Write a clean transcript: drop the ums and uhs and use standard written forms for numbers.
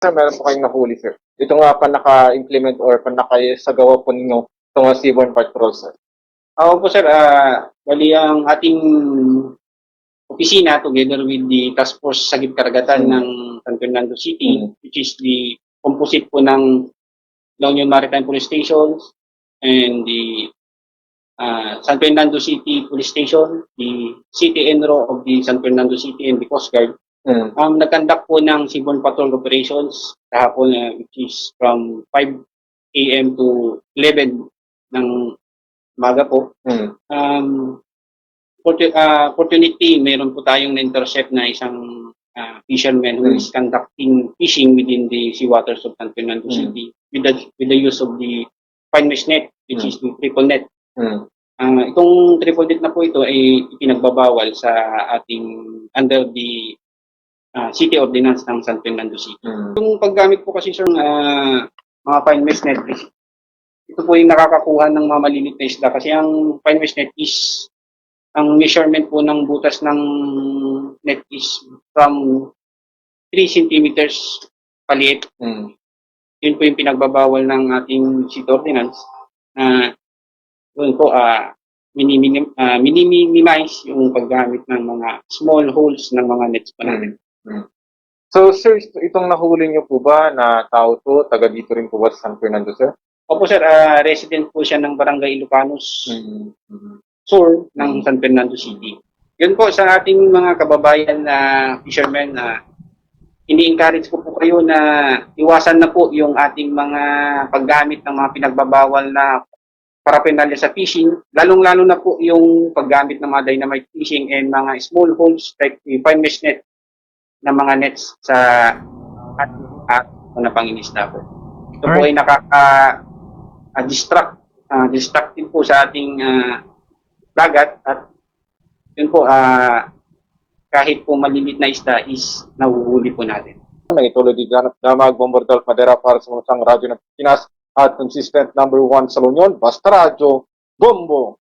Sir, meron po kayong nahuli, sir. Ito nga pa naka-implement or pa nakasagawa po ninyo itong seaborne patrol, sir. Ako po sir, bali ang ating opisina together with the task force sa Karagatan ng San Fernando City, which is the composite po ng La Union Maritime Police Stations and the San Fernando City Police Station, the City Enro of the San Fernando City and the Coast Guard. Nag-conduct po ng seaborne patrol operations kahapon, which is from 5 a.m. to 11 ng umaga po. Fortunately, meron po tayong na-intercept na isang fisherman who is conducting fishing within the seawaters of San Fernando City with the use of the fine mesh net, which is the triple net. Itong triple net na po ito ay ipinagbabawal sa ating under the City Ordinance ng San Fernando City. Yung paggamit po kasi sir mga fine mesh net, ito po yung nakakakuha ng mga maliliit na isda kasi ang fine mesh net is ang measurement po ng butas ng net is from 3 centimeters paliit. Yun po yung pinagbabawal ng ating City Ordinance na doon po minimize yung paggamit ng mga small holes ng mga nets po natin. So, sir, itong nahuli niyo po ba na tao to, taga dito rin po ba sa San Fernando, sir? Opo sir, resident po siya ng Barangay Ilocanos Sur ng San Fernando City. Yun po sa ating mga kababayan na fishermen, ini-encourage ko po kayo na iwasan na po yung ating mga paggamit ng mga pinagbabawal na paraphernalia sa fishing, lalong-lalo na po yung paggamit ng mga dynamite fishing and mga small holes like the fine mesh net na mga nets sa ating pangingisda po. Ito po ay distracting po sa ating dagat at yun po kahit po malilit na isda is nahuhuli po natin. Ituloy di Damag Bombardal Madera para sa mga radyo ng Pinas at consistent number 1 sa Union, Basta Radyo, Bombo!